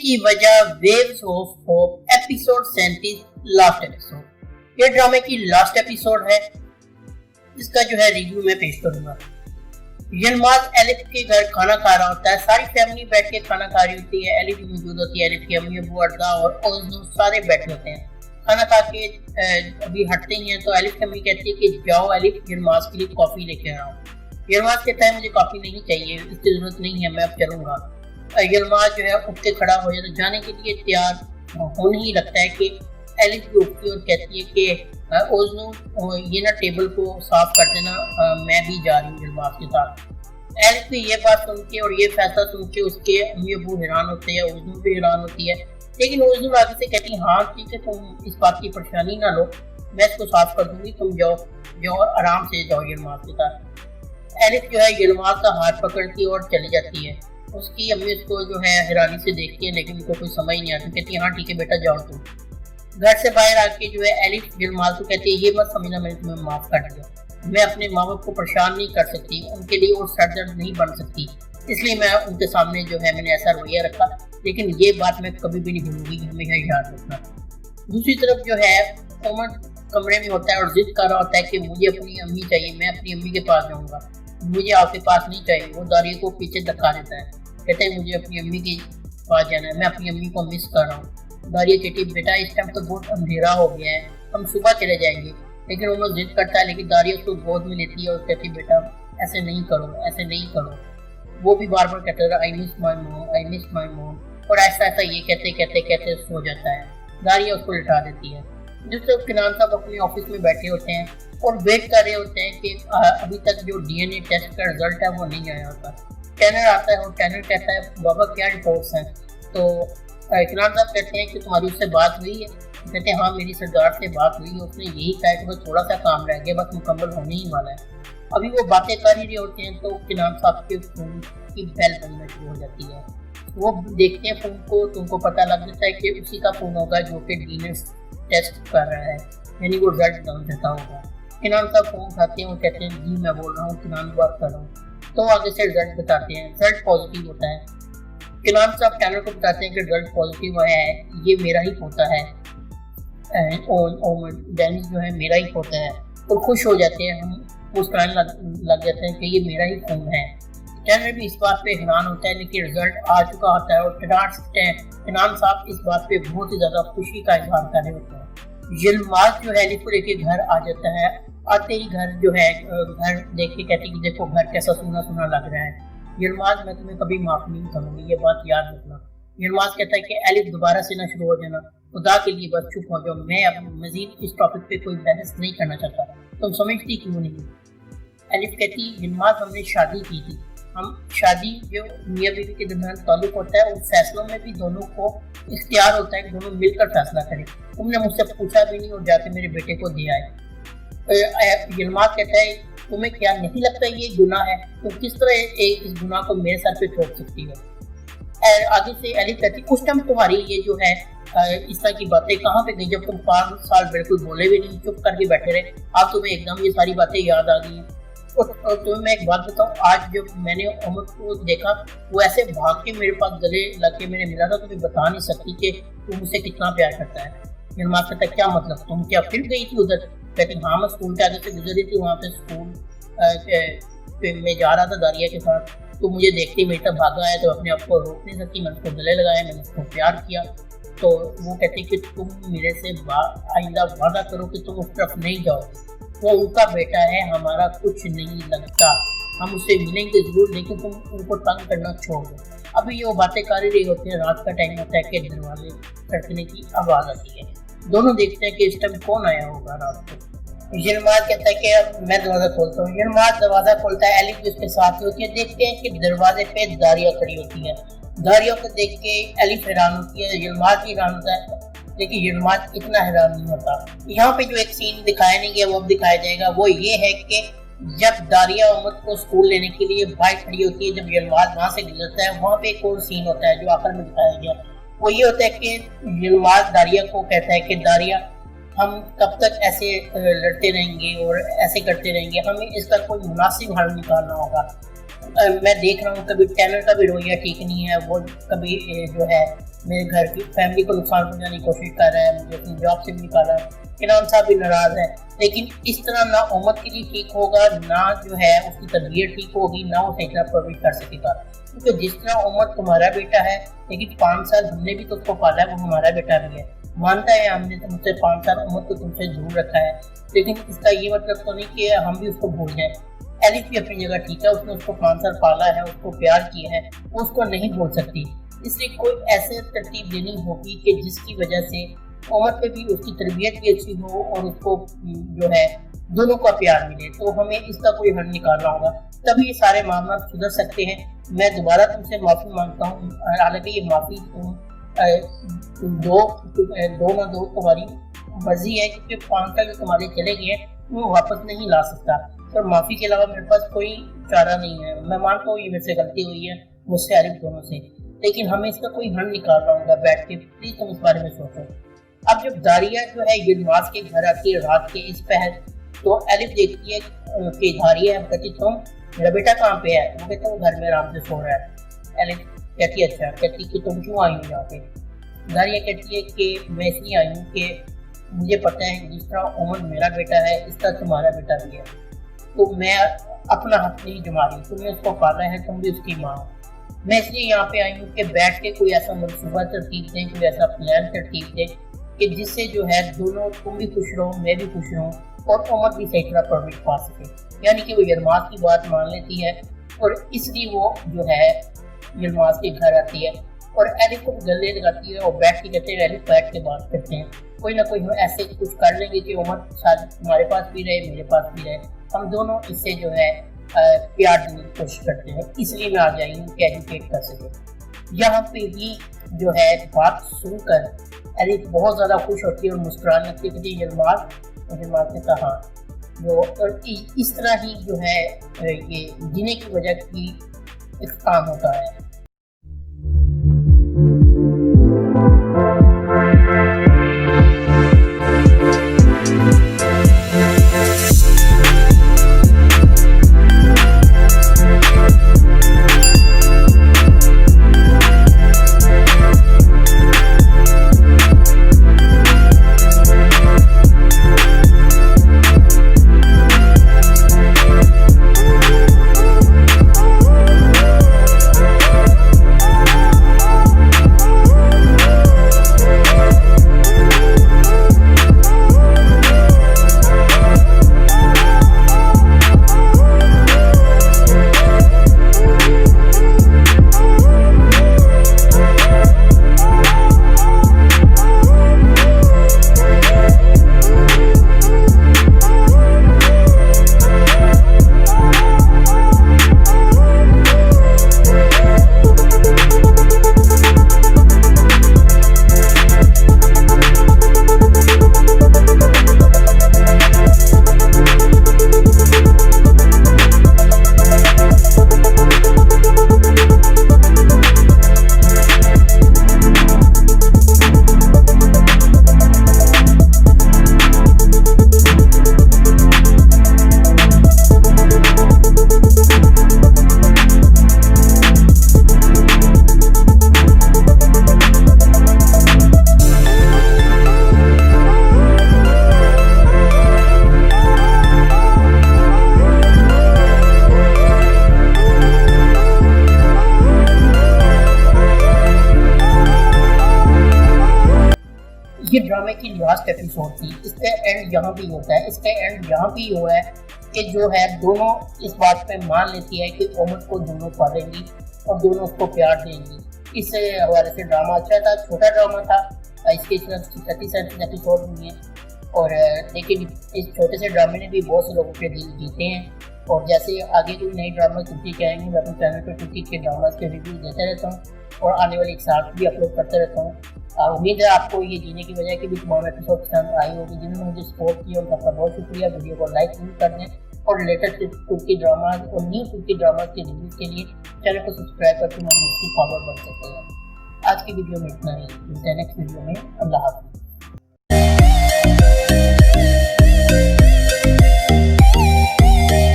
की वजह waves of hope episode 37 last episode. ये ड्रामे की लास्ट एपिसोड है, इसका जो है रिव्यू में पेश करूंगा। यलमाज एलिफ के घर खाना खा रहा होता है, सारी फैमिली बैठ के खाना खा रही होती है। एलिफ मौजूद होती है, एलिफ की अम्मी अबू अर्दा और ओज़नू सारे बैठे होते हैं। खाना खा के अभी हटते ही हैं तो एलिफ की अम्मी कहती है कि जाओ एलिफ, यलमाज के लिए कॉफी लेके आ रहा हूँ। यलमाज कहता है मुझे कॉफी नहीं चाहिए, इसकी जरूरत नहीं है, मैं अब चलूंगा। यलमाज जो है उठ के खड़ा हो जाता है, जाने के लिए तैयार होने ही लगता है कि एलिफ भी उठती है और कहती है कि ओज़नू ये ना टेबल को साफ कर देना, मैं भी जा रही हूँ यलमाज के साथ। एलिफ भी ये बात सुन के और ये फैसला सुन के उसके अम्मी अबू हैरान होते हैं, ओज़नू भी हैरान होती है। लेकिन ओज़नू आगे से कहती है हाँ ठीक है, तुम इस बात की परेशानी ना लो, मैं इसको साफ कर दूंगी, तुम जाओ आराम से जाओ यलमाज के साथ। एलिफ जो है यलमाज का हाथ पकड़ती है और चली जाती है। उसकी अम्मी उसको जो है हैरानी से देखती है, लेकिन उनको कोई समझ नहीं आती। कहती है हाँ ठीक है बेटा जाओ तुम। घर से बाहर आके जो है एलिफ यलमाज को कहती है ये मत समझना मैंने तुम्हें माफ कर दिया, मैं अपने माँ बाप को परेशान नहीं कर सकती, उनके लिए और सरदर्द नहीं बन सकती, इसलिए मैं उनके सामने जो है मैंने ऐसा रवैया रखा, लेकिन ये बात मैं कभी भी नहीं भूलूंगी, हमेशा याद रखना। दूसरी तरफ जो है उमर कमरे में होता है और जिद कर रहा होता है कि मुझे अपनी अम्मी चाहिए, मैं अपनी अम्मी के पास जाऊँगा, मुझे आपके पास नहीं चाहिए। वो दारिया को पीछे धक्का देता है, कहते हैं मुझे अपनी अम्मी के पास जाना है, मैं अपनी अम्मी को मिस कर रहा हूँ। दारिया कहती है बेटा इस टाइम तो बहुत अंधेरा हो गया है, हम सुबह चले जाएंगे। लेकिन उमर जिद करता है, लेकिन दारिया उसको गोद में लेती है और कहती है बेटा ऐसे नहीं करो, ऐसे नहीं करो। वो भी बार बार कहता है I miss my mom, I miss my mom, और ऐसा ऐसा ये कहते कहते कहते सो जाता है। दारिया उसको लिटा देती है। जिस तरह किनान साहब अपने ऑफिस में बैठे होते हैं और वेट कर रहे होते हैं कि अभी तक जो डीएनए टेस्ट का रिजल्ट है वो नहीं आया होता। टैनर आता है और टैनर कहता है बाबा क्या रिपोर्ट्स हैं। तो किनान साहब कहते हैं कि तुम्हारी उससे बात हुई है। कहते हैं हाँ मेरी सरदार से बात हुई है, उसने यही कहा कि बस थोड़ा सा काम रह गया, बस मुकम्मल होने ही वाला है। अभी वो बातें कर ही रहे होते हैं तो किनान साहब के फोन की बेल बजना शुरू हो जाती है। वो देखते हैं फोन को, तो उनको पता लग जाता है कि उसी का फोन होगा जो कि डीएनए टेस्ट कर रहा है, यानी वो रिजल्ट डाउन देता होगा। किनान साहब फोन उठाते हैं और कहते हैं जी मैं बोल रहा हूँ, किनान बात कर रहा हूँ। तो आगे से रिजल्ट बताते हैं, रिजल्ट पॉजिटिव होता है। किनान साहब टैनर को बताते हैं कि रिजल्ट पॉजिटिव है, ये मेरा ही पोता है, डेनिस जो है मेरा ही पोता है। और खुश हो जाते हैं, हम मुस्कुराने लग जाते हैं कि ये मेरा ही खून है। टैनर भी इस बात पे हैरान होता है, लेकिन रिजल्ट आ चुका होता है और किनान साहब इस बात पे बहुत ही ज्यादा खुशी का इजहार कर रहे होते हैं। यलमाज जो है एलिफ को लेके घर आ जाता है। आते ही घर जो है घर देख के कहती कि देखो घर कैसा सूना सूना लग रहा है। यलमाज मैं तुम्हें कभी माफ नहीं करूंगी, ये बात याद रखना। यलमाज कहता है कि एलिफ दोबारा से ना शुरू हो जाना, खुदा के लिए बस चुप हो जाओ, मैं अब मजीद इस टॉपिक पे कोई बहस नहीं करना चाहता, तुम समझती क्यों नहीं। एलिफ कहती यलमाज हमने शादी की थी, हम शादी जो मियाँ बीवी के दरमियान ताल्लुक होता है उन फैसलों में भी दोनों को इख्तियार होता है कि दोनों मिलकर फैसला करें, तुमने मुझसे पूछा भी नहीं और जाके मेरे बेटे को दे आए। यलमाज कहता है तुम्हें क्या नहीं लगता ये गुनाह है, तो किस तरह इस गुनाह को मेरे सर पे थोप सकती है। आगे से एलिफ कहती उस टाइम तुम्हारी ये जो है इस तरह की बातें कहाँ पे गई, जब तुम 5 साल बिल्कुल बोले भी नहीं, चुप करके बैठे रहे, अब तुम्हें एकदम ये सारी बातें याद आ गई हैं। और तुम्हें मैं एक बात बताऊँ, आज जब मैंने उमर को देखा वो ऐसे भाग के मेरे पास गले लग के मेरे मिला था, तुम्हें बता नहीं सकती कि तू मुझसे कितना प्यार करता है। मेरे माँ कहता क्या मतलब, तुम क्या फिर गई थी उधर। कहती हाँ मैं स्कूल के आगे से गुजरी थी, वहाँ पे स्कूल में जा रहा था दारिया के साथ, तो मुझे देखते ही मेरी तरफ भागा है, तो अपने आप को रोक नहीं सकती, मैंने उसको गले लगाया, मैंने उसको प्यार किया। तो वो कहती कि तुम मेरे से आइंदा वादा करो कि तुम उस तरफ नहीं जाओगे, वो उनका बेटा है, हमारा कुछ नहीं लगता, हम उससे मिलेंगे जरूर, लेकिन तुम उनको तंग करना छोड़ दो। अभी वो बातें कर ही रही होती है, रात का टाइम होता है कि दरवाजे खटकने की आवाज़ आती है। दोनों देखते हैं कि इस टाइम कौन आया होगा रात को। यलमाज कहता है कि मैं दरवाज़ा खोलता हूँ। यलमाज दरवाज़ा खोलता है, एलिफ उसके साथ होती है। देखते हैं कि दरवाजे पे दारिया खड़ी होती है। दारिया को देख के एलिफ हैरान होती है, यलमाज भी हैरान होता है, लेकिन यलमाज इतना हैरान नहीं होता। यहाँ पे जो एक सीन दिखाया नहीं गया वो अब दिखाया जाएगा, वो ये है कि जब दारिया उमर को स्कूल लेने के लिए बाइक खड़ी होती है, जब यलमाज वहाँ से गुजरता है, वहाँ पे एक और सीन होता है जो आखिर में दिखाया गया। वो ये होता है कि यलमाज दारिया को कहता है कि दारिया हम कब तक ऐसे लड़ते रहेंगे और ऐसे करते रहेंगे, हमें इसका कोई मुनासिब हल निकालना होगा। मैं देख रहा हूँ कभी टैनर का भी रवैया ठीक नहीं है, वो कभी जो है میرے گھر کی فیملی کو نقصان پہنچانے کی کوشش کر رہا ہے، مجھے اپنی جاب سے بھی نکالا، کنان صاحب بھی ناراض ہے، لیکن اس طرح نہ امت کے لیے ٹھیک ہوگا، نہ جو ہے اس کی تربیت ٹھیک ہوگی، نہ وہ صحیح طرح پرورش کر سکے گا، کیونکہ جس طرح امت تمہارا بیٹا ہے، لیکن 5 سال ہم نے بھی تو اس کو پالا ہے، وہ ہمارا بیٹا بھی ہے، مانتا ہے ہم نے مجھ سے 5 سال امت کو تم سے دور رکھا ہے، لیکن اس کا یہ مطلب تو نہیں کہ ہم بھی اس کو بھول جائیں۔ ایلف بھی اپنی جگہ ٹھیک ہے، اس نے اس کو 5 سال پالا ہے، اس کو پیار کیا ہے، وہ اس کو نہیں بھول سکتی، اس لیے کوئی ایسے ترتیب دینی ہوگی کہ جس کی وجہ سے امت پہ بھی اس کی تربیت بھی اچھی ہو اور اس کو جو ہے دونوں کا پیار ملے، تو ہمیں اس کا کوئی حل نکالنا ہوگا، تبھی یہ سارے معاملات سدھر سکتے ہیں۔ میں دوبارہ تم سے معافی مانگتا ہوں، حالانکہ یہ معافی تم دو تمہاری مرضی ہے، کیونکہ 5 سال جو تمہارے چلے گئے ہیں وہ واپس نہیں لا سکتا، اور معافی کے علاوہ میرے پاس کوئی چارہ نہیں ہے۔ میں مانتا ہوں یہ میرے سے غلطی ہوئی ہے، مجھ سے عارف دونوں سے، لیکن ہمیں اس کا کوئی حل نکالنا ہوگا بیٹھ کے، پلیز تم اس بارے میں سوچو۔ اب جب داریہ جو ہے یلماز کے گھر آتی ہے رات کے اس پہر، تو ایلف دیکھتی ہے کہ داریہ ہے، کہتی تم میرا بیٹا کہاں پہ ہے؟ وہ کہتا ہے وہ گھر میں آرام سے سو رہا ہے۔ ایلف کہتی ہے اچھا، کہتی کہ تم کیوں آئی ہو یہاں پہ؟ داریہ کہتی ہے کہ میں اس لیے آئی ہوں کہ مجھے پتہ ہے کہ جس طرح عمر میرا بیٹا ہے اس طرح تمہارا بیٹا بھی ہے، تو میں اپنا حق نہیں جما رہی، تم نے اس کو پالا ہے، تم بھی اس کی ماں ہو، میں اس لیے یہاں پہ آئی ہوں کہ بیٹھ کے کوئی ایسا منصوبہ ترتیب دیں، کوئی ایسا پلان ترتیب دیں کہ جس سے جو ہے دونوں، تم بھی خوش رہو، میں بھی خوش رہوں، اور عمر بھی صحیح طرح پرورش پا سکے۔ یعنی کہ وہ یلماز کی بات مان لیتی ہے اور اس لیے وہ جو ہے یلماز کے گھر آتی ہے اور ایلف کو گلے لگاتی ہے اور بیٹھ کے کہتے ہیں ایلف بیٹھ کے بات کرتے ہیں، کوئی نہ کوئی ایسے کچھ کر لیں گے کہ عمر شاید تمہارے پاس بھی رہے، میرے پاس بھی رہے، ہم دونوں اس سے جو ہے پیار دینے کی کوشش کرتے ہیں، اس لیے میں آ جائی ہوں کہ ایجوکیٹ کر سکے۔ یہاں پہ بھی جو ہے بات سن کر ایلف بہت زیادہ خوش ہوتی ہے اور مسکرانے لگتی ہے کہ یلماز نے کہا جو، اور اس طرح ہی جو ہے یہ جینے کی وجہ کی اختتام ہوتا ہے۔ یہ ڈرامے کی لاسٹ ایپیسوڈ تھی، اس کا اینڈ یہاں بھی ہوتا ہے، اس کا اینڈ یہاں بھی ہوا ہے کہ جو ہے دونوں اس بات پہ مان لیتی ہے کہ عمر کو دونوں پالیں گی اور دونوں اس کو پیار دیں گی۔ اس حوالے سے ڈرامہ اچھا تھا، چھوٹا ڈرامہ تھا، اس کے 37 ایپیسوڈ ہوئی ہیں، اور لیکن اس چھوٹے سے ڈرامے نے بھی بہت سے لوگوں کے دل جیتے ہیں، اور جیسے آگے کوئی نئی ڈرامہ ترکی کے آئیں گے میں اپنے چینل پہ ترکی کے ڈراماز کے ریویو دیتا رہتا ہوں اور آنے والے ایک ساتھ بھی اپلوڈ کرتا رہتا ہوں۔ امید ہے آپ کو یہ جینے کی وجہ کہ بھی تمام ایپیسوڈ پسند آئی ہوگی، جنہوں نے مجھے سپورٹ کیا ان کا بہت شکریہ۔ ویڈیو کو لائک ضرور کر دیں اور لیٹسٹ ترکی ڈراماز اور نیو ترکی ڈراماز کے ریویوز کے لیے چینل کو سبسکرائب کر کے ہمارے مجھ کی فالوور بن سکتے ہیں۔ آج کی ویڈیو میں اتنا ہی، ملتے ہیں نیکسٹ ویڈیو میں، اللہ حافظ۔